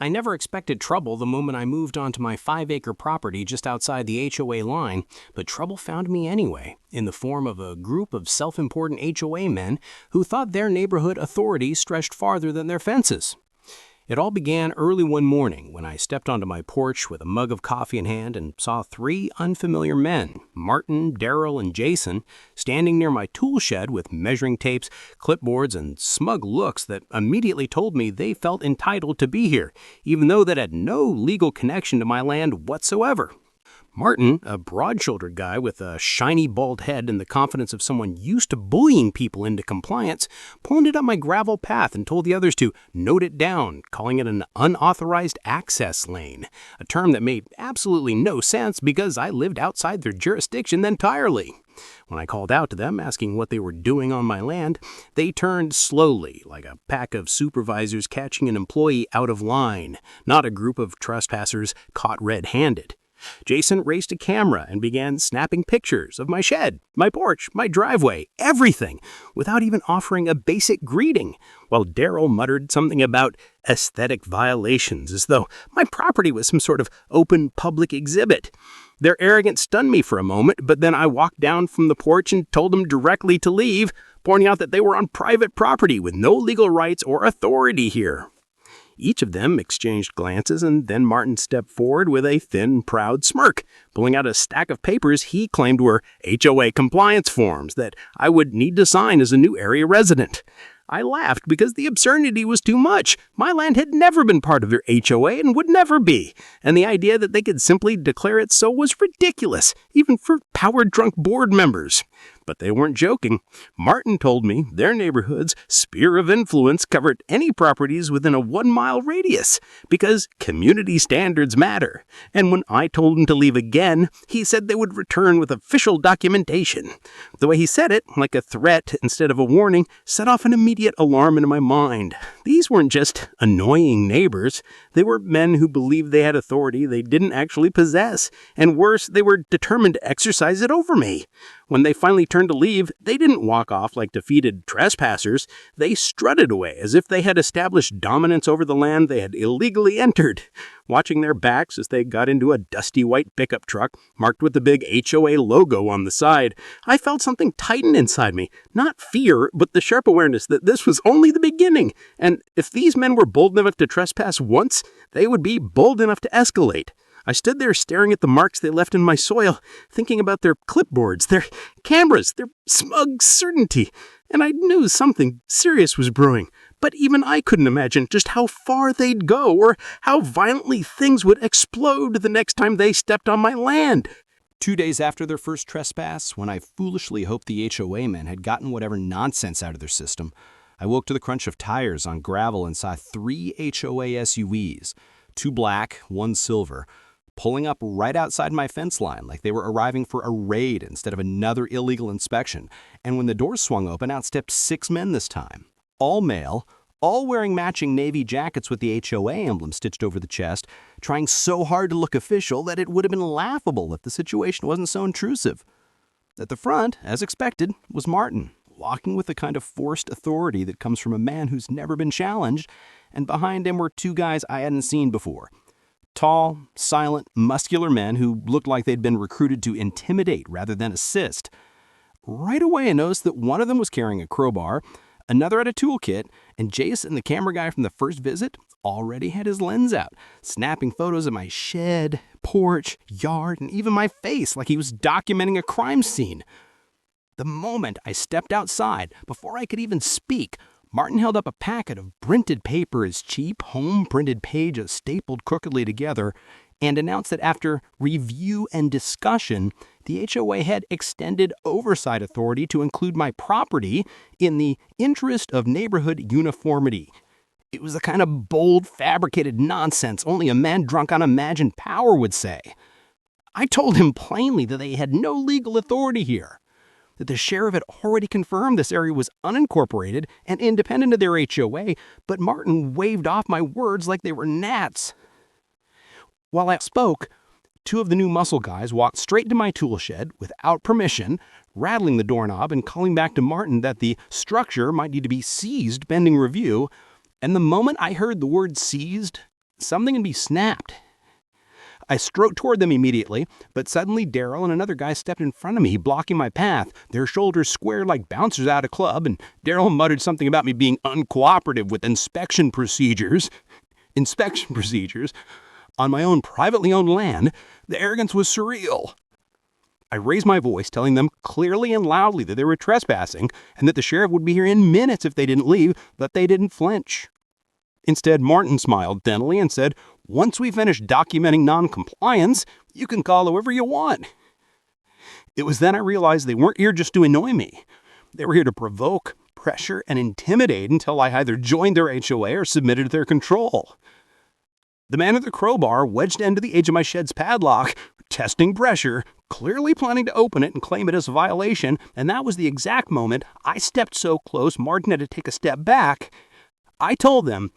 I never expected trouble the moment I moved onto my 5-acre property just outside the HOA line, but trouble found me anyway, in the form of a group of self-important HOA men who thought their neighborhood authority stretched farther than their fences. It all began early one morning when I stepped onto my porch with a mug of coffee in hand and saw 3 unfamiliar men, Martin, Daryl, and Jason, standing near my tool shed with measuring tapes, clipboards, and smug looks that immediately told me they felt entitled to be here, even though that had no legal connection to my land whatsoever. Martin, a broad-shouldered guy with a shiny bald head and the confidence of someone used to bullying people into compliance, pointed up my gravel path and told the others to note it down, calling it an unauthorized access lane, a term that made absolutely no sense because I lived outside their jurisdiction entirely. When I called out to them, asking what they were doing on my land, they turned slowly, like a pack of supervisors catching an employee out of line, not a group of trespassers caught red-handed. Jason raced a camera and began snapping pictures of my shed, my porch, my driveway, everything, without even offering a basic greeting, while Daryl muttered something about aesthetic violations, as though my property was some sort of open public exhibit. Their arrogance stunned me for a moment, but then I walked down from the porch and told them directly to leave, pointing out that they were on private property with no legal rights or authority here. Each of them exchanged glances, and then Martin stepped forward with a thin, proud smirk, pulling out a stack of papers he claimed were HOA compliance forms that I would need to sign as a new area resident. I laughed because the absurdity was too much. My land had never been part of their HOA and would never be, and the idea that they could simply declare it so was ridiculous, even for power-drunk board members. But they weren't joking. Martin told me their neighborhood's sphere of influence covered any properties within a 1-mile radius, because community standards matter. And when I told him to leave again, he said they would return with official documentation. The way he said it, like a threat instead of a warning, set off an immediate alarm in my mind. These weren't just annoying neighbors. They were men who believed they had authority they didn't actually possess. And worse, they were determined to exercise it over me. When they finally turned to leave, they didn't walk off like defeated trespassers. They strutted away as if they had established dominance over the land they had illegally entered. Watching their backs as they got into a dusty white pickup truck marked with the big HOA logo on the side, I felt something tighten inside me. Not fear, but the sharp awareness that this was only the beginning. And if these men were bold enough to trespass once, they would be bold enough to escalate. I stood there staring at the marks they left in my soil, thinking about their clipboards, their cameras, their smug certainty, and I knew something serious was brewing. But even I couldn't imagine just how far they'd go or how violently things would explode the next time they stepped on my land. 2 days after their first trespass, when I foolishly hoped the HOA men had gotten whatever nonsense out of their system, I woke to the crunch of tires on gravel and saw 3 HOA SUVs, 2 black, 1 silver, pulling up right outside my fence line like they were arriving for a raid instead of another illegal inspection. And when the doors swung open, out stepped 6 men this time, all male, all wearing matching navy jackets with the HOA emblem stitched over the chest, trying so hard to look official that it would have been laughable if the situation wasn't so intrusive. At the front, as expected, was Martin, walking with the kind of forced authority that comes from a man who's never been challenged, and behind him were 2 guys I hadn't seen before. Tall, silent, muscular men who looked like they'd been recruited to intimidate rather than assist. Right away I noticed that one of them was carrying a crowbar, another had a toolkit, and Jason, the camera guy from the first visit, already had his lens out, snapping photos of my shed, porch, yard, and even my face like he was documenting a crime scene. The moment I stepped outside, before I could even speak, Martin held up a packet of printed paper, his cheap, home-printed pages stapled crookedly together, and announced that after review and discussion, the HOA had extended oversight authority to include my property in the interest of neighborhood uniformity. It was the kind of bold, fabricated nonsense only a man drunk on imagined power would say. I told him plainly that they had no legal authority here, that the sheriff had already confirmed this area was unincorporated and independent of their HOA, but Martin waved off my words like they were gnats. While I spoke, 2 of the new muscle guys walked straight into my tool shed without permission, rattling the doorknob and calling back to Martin that the structure might need to be seized pending review, and the moment I heard the word seized, something in me snapped. I strode toward them immediately, but suddenly Daryl and another guy stepped in front of me, blocking my path, their shoulders squared like bouncers at a club, and Daryl muttered something about me being uncooperative with inspection procedures. Inspection procedures? On my own privately owned land, the arrogance was surreal. I raised my voice, telling them clearly and loudly that they were trespassing and that the sheriff would be here in minutes if they didn't leave, but they didn't flinch. Instead, Martin smiled thinly and said, "Once we finish documenting non-compliance, you can call whoever you want." It was then I realized they weren't here just to annoy me. They were here to provoke, pressure, and intimidate until I either joined their HOA or submitted to their control. The man with the crowbar wedged into the edge of my shed's padlock, testing pressure, clearly planning to open it and claim it as a violation, and that was the exact moment I stepped so close Martin had to take a step back. I told them,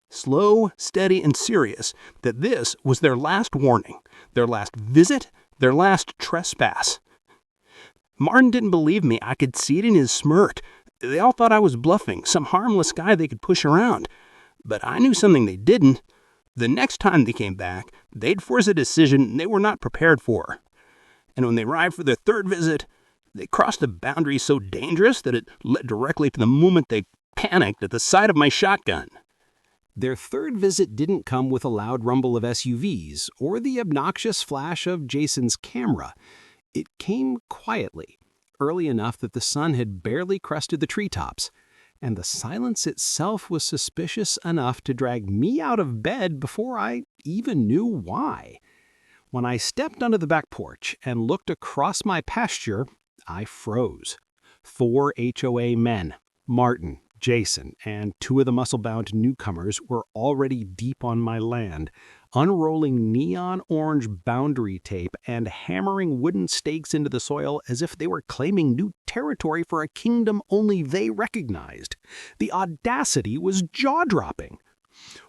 slow, steady, and serious, that this was their last warning, their last visit, their last trespass. Martin didn't believe me. I could see it in his smirk. They all thought I was bluffing, some harmless guy they could push around. But I knew something they didn't. The next time they came back, they'd force a decision they were not prepared for. And when they arrived for their third visit, they crossed a boundary so dangerous that it led directly to the moment they panicked at the sight of my shotgun. Their third visit didn't come with a loud rumble of SUVs or the obnoxious flash of Jason's camera. It came quietly, early enough that the sun had barely crested the treetops, and the silence itself was suspicious enough to drag me out of bed before I even knew why. When I stepped onto the back porch and looked across my pasture, I froze. 4 HOA men, Martin, Jason, and 2 of the muscle-bound newcomers were already deep on my land, unrolling neon orange boundary tape and hammering wooden stakes into the soil as if they were claiming new territory for a kingdom only they recognized. The audacity was jaw-dropping.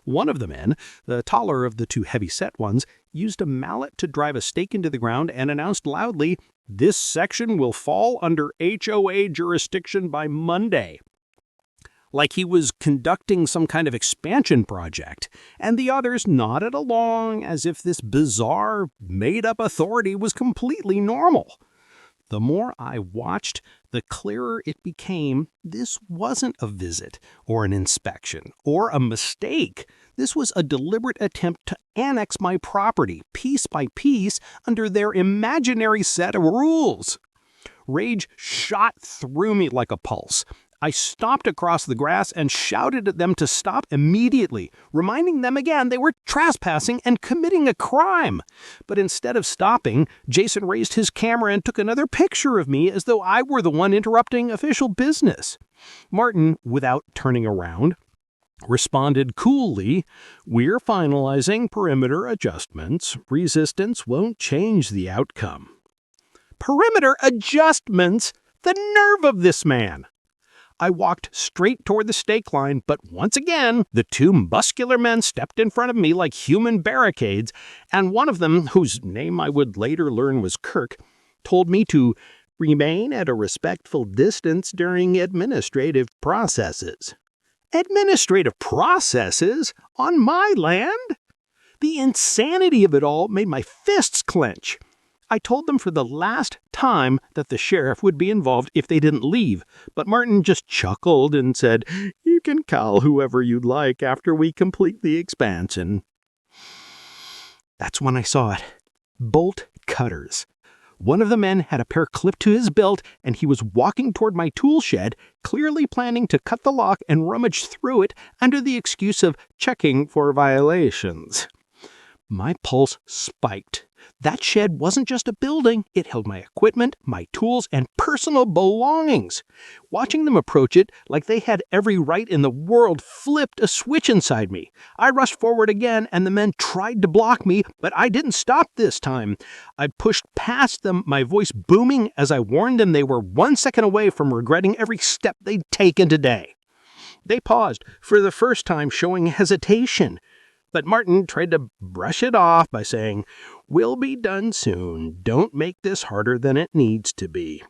One of the men, the taller of the 2 heavy-set ones, used a mallet to drive a stake into the ground and announced loudly, "This section will fall under HOA jurisdiction by Monday." Like he was conducting some kind of expansion project, and the others nodded along as if this bizarre, made-up authority was completely normal. The more I watched, the clearer it became this wasn't a visit, or an inspection, or a mistake. This was a deliberate attempt to annex my property, piece by piece, under their imaginary set of rules. Rage shot through me like a pulse. I stomped across the grass and shouted at them to stop immediately, reminding them again they were trespassing and committing a crime. But instead of stopping, Jason raised his camera and took another picture of me as though I were the one interrupting official business. Martin, without turning around, responded coolly, "We're finalizing perimeter adjustments. Resistance won't change the outcome." Perimeter adjustments? The nerve of this man! I walked straight toward the stake line, but once again, the 2 muscular men stepped in front of me like human barricades, and one of them, whose name I would later learn was Kirk, told me to remain at a respectful distance during administrative processes. Administrative processes? On my land? The insanity of it all made my fists clench. I told them for the last time that the sheriff would be involved if they didn't leave, but Martin just chuckled and said, "You can call whoever you'd like after we complete the expansion." That's when I saw it. Bolt cutters. One of the men had a pair clipped to his belt, and he was walking toward my tool shed, clearly planning to cut the lock and rummage through it under the excuse of checking for violations. My pulse spiked. That shed wasn't just a building. It held my equipment, my tools, and personal belongings. Watching them approach it like they had every right in the world flipped a switch inside me. I rushed forward again, and the men tried to block me, but I didn't stop this time. I pushed past them, my voice booming as I warned them they were 1 second away from regretting every step they'd taken today. They paused, for the first time showing hesitation. But Martin tried to brush it off by saying, "We'll be done soon. Don't make this harder than it needs to be."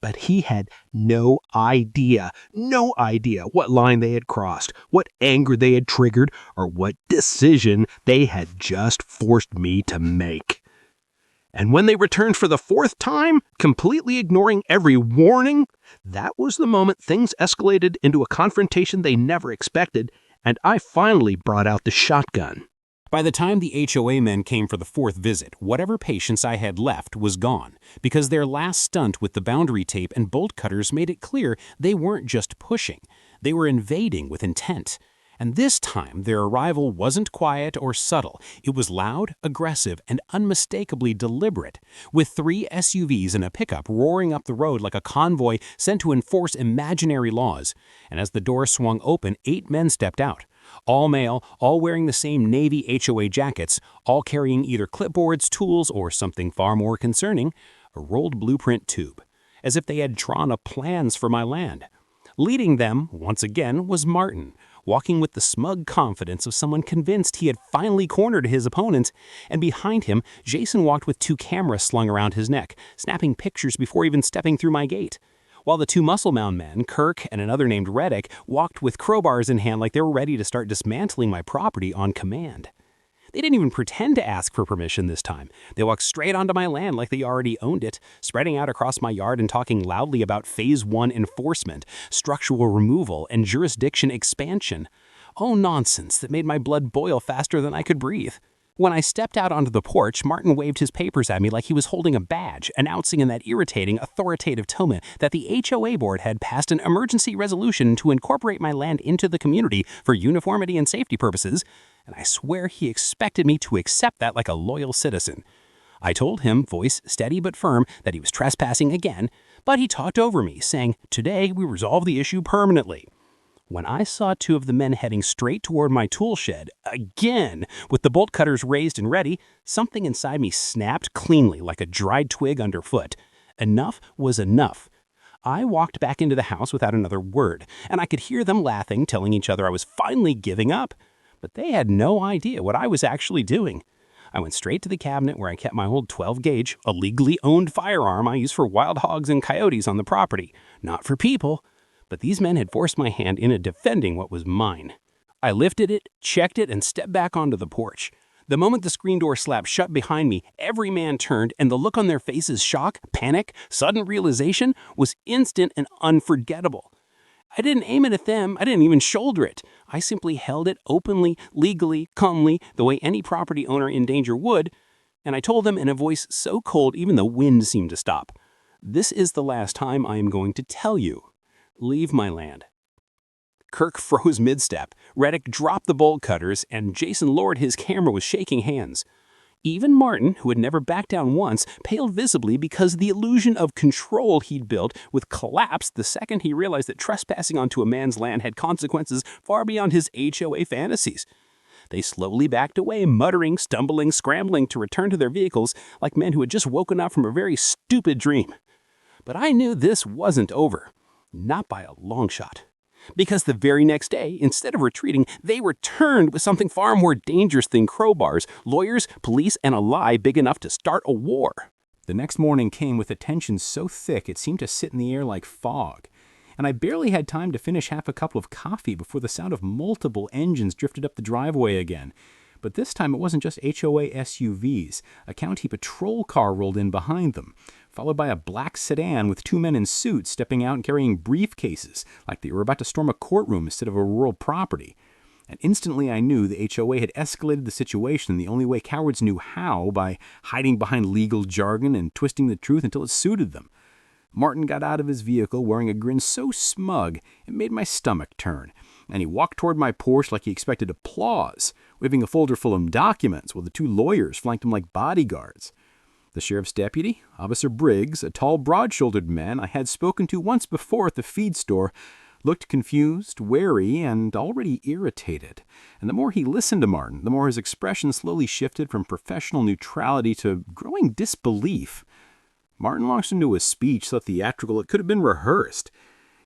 But he had no idea what line they had crossed, what anger they had triggered, or what decision they had just forced me to make. And when they returned for the fourth time, completely ignoring every warning, that was the moment things escalated into a confrontation they never expected, and I finally brought out the shotgun. By the time the HOA men came for the fourth visit, whatever patience I had left was gone, because their last stunt with the boundary tape and bolt cutters made it clear they weren't just pushing, they were invading with intent. And this time, their arrival wasn't quiet or subtle. It was loud, aggressive, and unmistakably deliberate, with 3 SUVs and a pickup roaring up the road like a convoy sent to enforce imaginary laws. And as the door swung open, 8 men stepped out. All male, all wearing the same Navy HOA jackets, all carrying either clipboards, tools, or something far more concerning, a rolled blueprint tube, as if they had drawn up plans for my land. Leading them, once again, was Martin, walking with the smug confidence of someone convinced he had finally cornered his opponent, and behind him, Jason walked with 2 cameras slung around his neck, snapping pictures before even stepping through my gate. While the 2 muscle-bound men, Kirk and another named Reddick, walked with crowbars in hand like they were ready to start dismantling my property on command. They didn't even pretend to ask for permission this time. They walked straight onto my land like they already owned it, spreading out across my yard and talking loudly about Phase 1 enforcement, structural removal, and jurisdiction expansion. Oh, nonsense that made my blood boil faster than I could breathe. When I stepped out onto the porch, Martin waved his papers at me like he was holding a badge, announcing in that irritating, authoritative tone that the HOA board had passed an emergency resolution to incorporate my land into the community for uniformity and safety purposes, and I swear he expected me to accept that like a loyal citizen. I told him, voice steady but firm, that he was trespassing again, but he talked over me, saying, "Today we resolve the issue permanently." When I saw 2 of the men heading straight toward my tool shed, again, with the bolt cutters raised and ready, something inside me snapped cleanly like a dried twig underfoot. Enough was enough. I walked back into the house without another word, and I could hear them laughing, telling each other I was finally giving up. But they had no idea what I was actually doing. I went straight to the cabinet where I kept my old 12-gauge, a legally owned firearm I use for wild hogs and coyotes on the property, not for people. But these men had forced my hand into defending what was mine. I lifted it, checked it, and stepped back onto the porch. The moment the screen door slapped shut behind me, every man turned, and the look on their faces, shock, panic, sudden realization, was instant and unforgettable. I didn't aim it at them. I didn't even shoulder it. I simply held it openly, legally, calmly, the way any property owner in danger would, and I told them in a voice so cold even the wind seemed to stop, "This is the last time I am going to tell you. Leave my land." Kirk froze mid-step, Reddick dropped the bolt cutters, and Jason lowered his camera with shaking hands. Even Martin, who had never backed down once, paled visibly because the illusion of control he'd built would collapse the second he realized that trespassing onto a man's land had consequences far beyond his HOA fantasies. They slowly backed away, muttering, stumbling, scrambling to return to their vehicles like men who had just woken up from a very stupid dream. But I knew this wasn't over. Not by a long shot. Because the very next day, instead of retreating, they returned with something far more dangerous than crowbars, lawyers, police, and a lie big enough to start a war. The next morning came with a tension so thick it seemed to sit in the air like fog, and I barely had time to finish half a cup of coffee before the sound of multiple engines drifted up the driveway again. But this time it wasn't just HOA SUVs. A county patrol car rolled in behind them, followed by a black sedan with 2 men in suits stepping out and carrying briefcases, like they were about to storm a courtroom instead of a rural property. And instantly I knew the HOA had escalated the situation the only way cowards knew how, by hiding behind legal jargon and twisting the truth until it suited them. Martin got out of his vehicle wearing a grin so smug it made my stomach turn, and he walked toward my porch like he expected applause, waving a folder full of documents while the 2 lawyers flanked him like bodyguards. The sheriff's deputy, Officer Briggs, a tall, broad-shouldered man I had spoken to once before at the feed store, looked confused, wary, and already irritated. And the more he listened to Martin, the more his expression slowly shifted from professional neutrality to growing disbelief. Martin launched into a speech so theatrical it could have been rehearsed.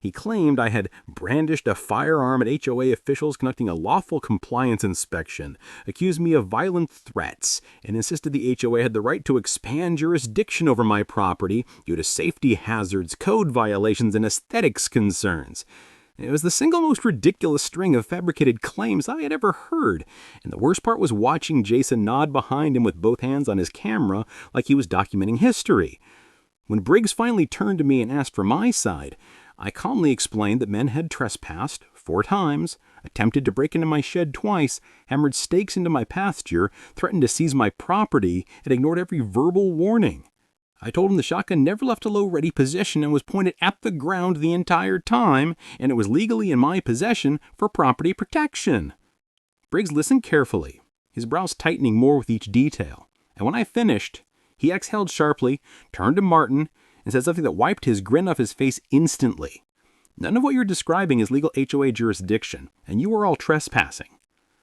He claimed I had brandished a firearm at HOA officials conducting a lawful compliance inspection, accused me of violent threats, and insisted the HOA had the right to expand jurisdiction over my property due to safety hazards, code violations, and aesthetics concerns. It was the single most ridiculous string of fabricated claims I had ever heard, and the worst part was watching Jason nod behind him with both hands on his camera like he was documenting history. When Briggs finally turned to me and asked for my side, I calmly explained that men had trespassed 4 times, attempted to break into my shed twice, hammered stakes into my pasture, threatened to seize my property, and ignored every verbal warning. I told him the shotgun never left a low-ready position and was pointed at the ground the entire time, and it was legally in my possession for property protection. Briggs listened carefully, his brows tightening more with each detail, and when I finished, he exhaled sharply, turned to Martin, and said something that wiped his grin off his face instantly. None of what you're describing is legal HOA jurisdiction, and you are all trespassing.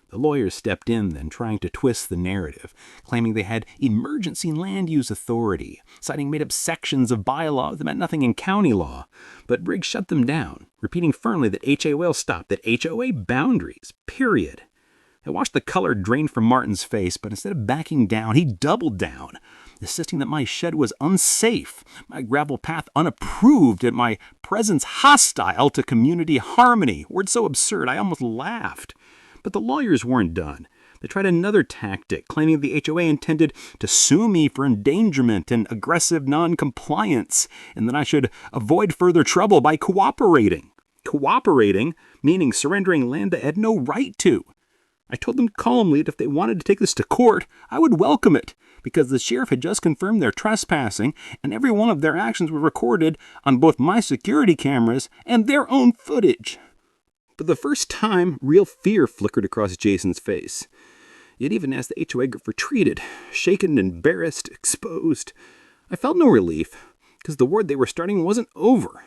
The lawyers stepped in then, trying to twist the narrative, claiming they had emergency land use authority, citing made-up sections of bylaws that meant nothing in county law. But Briggs shut them down, repeating firmly that HOA will stop, that HOA boundaries, period. I watched the color drain from Martin's face, but instead of backing down, he doubled down, insisting that my shed was unsafe, my gravel path unapproved, and my presence hostile to community harmony. Words so absurd, I almost laughed. But the lawyers weren't done. They tried another tactic, claiming the HOA intended to sue me for endangerment and aggressive non-compliance, and that I should avoid further trouble by cooperating. Cooperating, meaning surrendering land I had no right to. I told them calmly that if they wanted to take this to court, I would welcome it, because the sheriff had just confirmed their trespassing, and every one of their actions was recorded on both my security cameras and their own footage. For the first time, real fear flickered across Jason's face. Yet even as the HOA group retreated, shaken, embarrassed, exposed, I felt no relief, because the war they were starting wasn't over.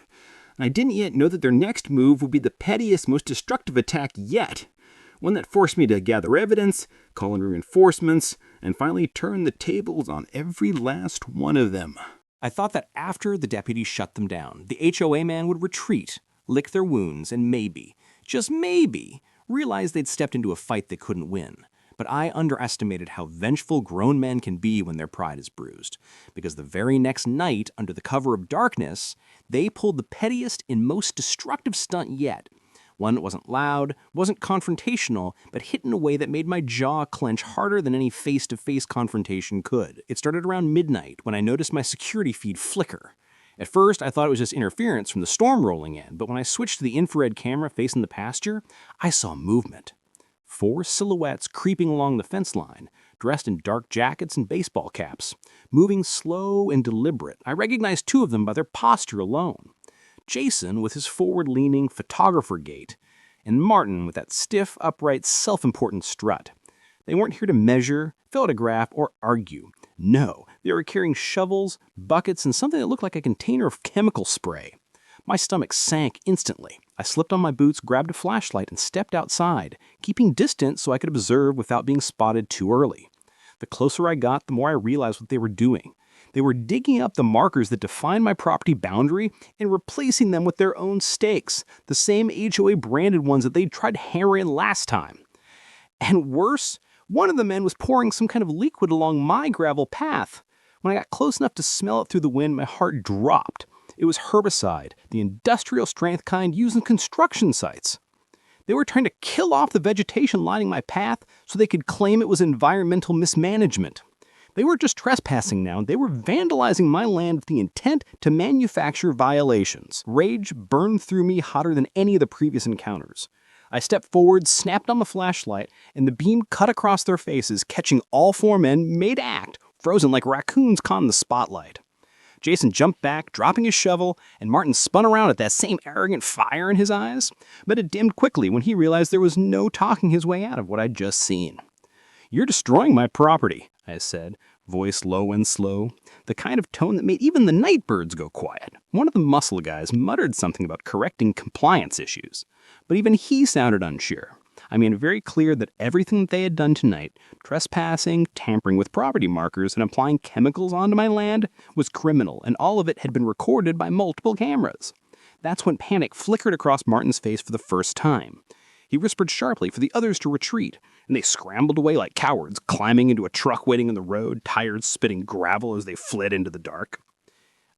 And I didn't yet know that their next move would be the pettiest, most destructive attack yet. One that forced me to gather evidence, call in reinforcements, and finally turn the tables on every last one of them. I thought that after the deputies shut them down, the HOA man would retreat, lick their wounds, and maybe, just maybe, realize they'd stepped into a fight they couldn't win. But I underestimated how vengeful grown men can be when their pride is bruised, because the very next night, under the cover of darkness, they pulled the pettiest and most destructive stunt yet. One that wasn't loud, wasn't confrontational, but hit in a way that made my jaw clench harder than any face-to-face confrontation could. It started around midnight when I noticed my security feed flicker. At first, I thought it was just interference from the storm rolling in, but when I switched to the infrared camera facing the pasture, I saw movement. 4 silhouettes creeping along the fence line, dressed in dark jackets and baseball caps, moving slow and deliberate. I recognized 2 of them by their posture alone. Jason with his forward-leaning photographer gait, and Martin with that stiff, upright, self-important strut. They weren't here to measure, photograph, or argue. No, they were carrying shovels, buckets, and something that looked like a container of chemical spray. My stomach sank instantly. I slipped on my boots, grabbed a flashlight, and stepped outside, keeping distance so I could observe without being spotted too early. The closer I got, the more I realized what they were doing. They were digging up the markers that define my property boundary and replacing them with their own stakes, the same HOA branded ones that they'd tried to hammer in last time. And worse, one of the men was pouring some kind of liquid along my gravel path. When I got close enough to smell it through the wind, my heart dropped. It was herbicide, the industrial strength kind used in construction sites. They were trying to kill off the vegetation lining my path so they could claim it was environmental mismanagement. They were just trespassing now, and they were vandalizing my land with the intent to manufacture violations. Rage burned through me hotter than any of the previous encounters. I stepped forward, snapped on the flashlight, and the beam cut across their faces, catching all 4 men mid-act, frozen like raccoons caught in the spotlight. Jason jumped back, dropping his shovel, and Martin spun around at that same arrogant fire in his eyes, but it dimmed quickly when he realized there was no talking his way out of what I'd just seen. "You're destroying my property," I said, voice low and slow, the kind of tone that made even the night birds go quiet. One of the muscle guys muttered something about correcting compliance issues, but even he sounded unsure. I made it very clear that everything that they had done tonight, trespassing, tampering with property markers, and applying chemicals onto my land, was criminal, and all of it had been recorded by multiple cameras. That's when panic flickered across Martin's face for the first time. He whispered sharply for the others to retreat, and they scrambled away like cowards, climbing into a truck waiting on the road, tires spitting gravel as they fled into the dark.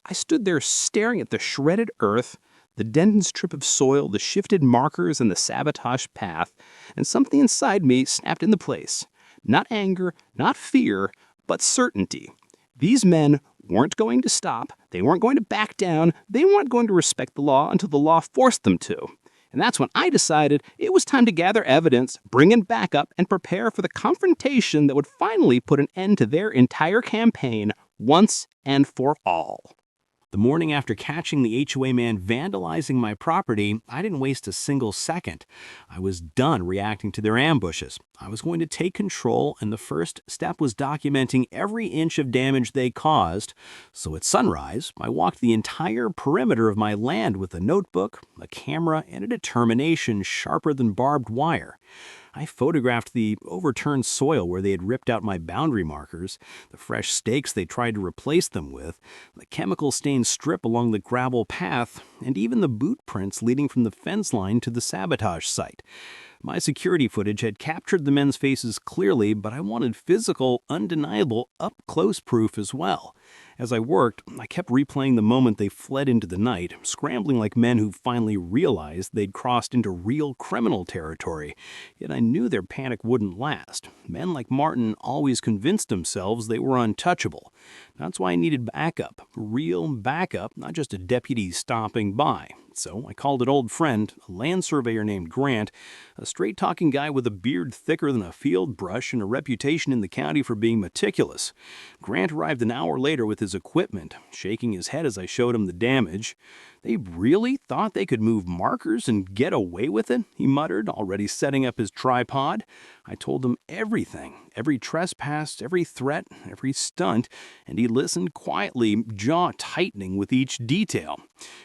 I stood there staring at the shredded earth, the dented strip of soil, the shifted markers, and the sabotaged path, and something inside me snapped into place. Not anger, not fear, but certainty. These men weren't going to stop, they weren't going to back down, they weren't going to respect the law until the law forced them to. And that's when I decided it was time to gather evidence, bring in backup, and prepare for the confrontation that would finally put an end to their entire campaign once and for all. The morning after catching the HOA man vandalizing my property, I didn't waste a single second. I was done reacting to their ambushes. I was going to take control, and the first step was documenting every inch of damage they caused. So at sunrise, I walked the entire perimeter of my land with a notebook, a camera, and a determination sharper than barbed wire. I photographed the overturned soil where they had ripped out my boundary markers, the fresh stakes they tried to replace them with, the chemical-stained strip along the gravel path, and even the boot prints leading from the fence line to the sabotage site. My security footage had captured the men's faces clearly, but I wanted physical, undeniable, up-close proof as well. As I worked, I kept replaying the moment they fled into the night, scrambling like men who finally realized they'd crossed into real criminal territory. Yet I knew their panic wouldn't last. Men like Martin always convinced themselves they were untouchable. That's why I needed backup, real backup, not just a deputy stopping by. So I called an old friend, a land surveyor named Grant, a straight-talking guy with a beard thicker than a field brush and a reputation in the county for being meticulous. Grant arrived an hour later with his equipment, shaking his head as I showed him the damage. "They really thought they could move markers and get away with it?" he muttered, already setting up his tripod. I told him everything, every trespass, every threat, every stunt, and he listened quietly, jaw tightening with each detail.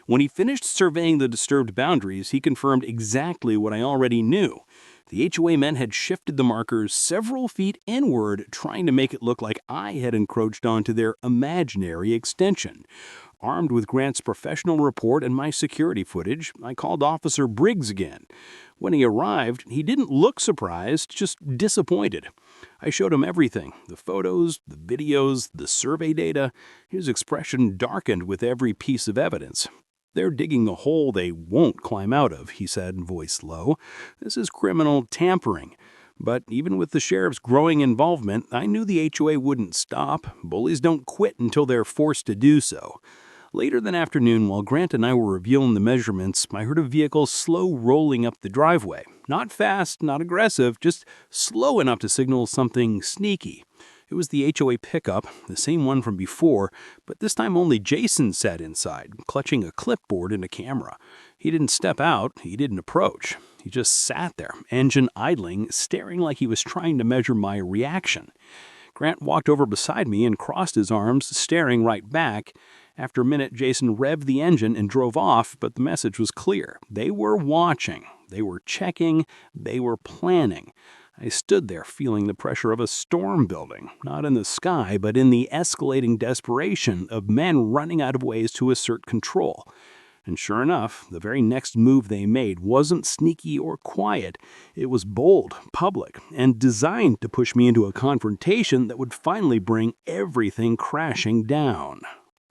When he finished surveying the disturbed boundaries, he confirmed exactly what I already knew. The HOA men had shifted the markers several feet inward, trying to make it look like I had encroached onto their imaginary extension. Armed with Grant's professional report and my security footage, I called Officer Briggs again. When he arrived, he didn't look surprised, just disappointed. I showed him everything, the photos, the videos, the survey data. His expression darkened with every piece of evidence. "They're digging a hole they won't climb out of," he said, voice low. "This is criminal tampering." But even with the sheriff's growing involvement, I knew the HOA wouldn't stop. Bullies don't quit until they're forced to do so. Later that afternoon, while Grant and I were reviewing the measurements, I heard a vehicle slow rolling up the driveway. Not fast, not aggressive, just slow enough to signal something sneaky. It was the HOA pickup, the same one from before, but this time only Jason sat inside, clutching a clipboard and a camera. He didn't step out, he didn't approach. He just sat there, engine idling, staring like he was trying to measure my reaction. Grant walked over beside me and crossed his arms, staring right back. After a minute, Jason revved the engine and drove off, but the message was clear. They were watching, they were checking, they were planning. I stood there feeling the pressure of a storm building, not in the sky, but in the escalating desperation of men running out of ways to assert control. And sure enough, the very next move they made wasn't sneaky or quiet. It was bold, public, and designed to push me into a confrontation that would finally bring everything crashing down.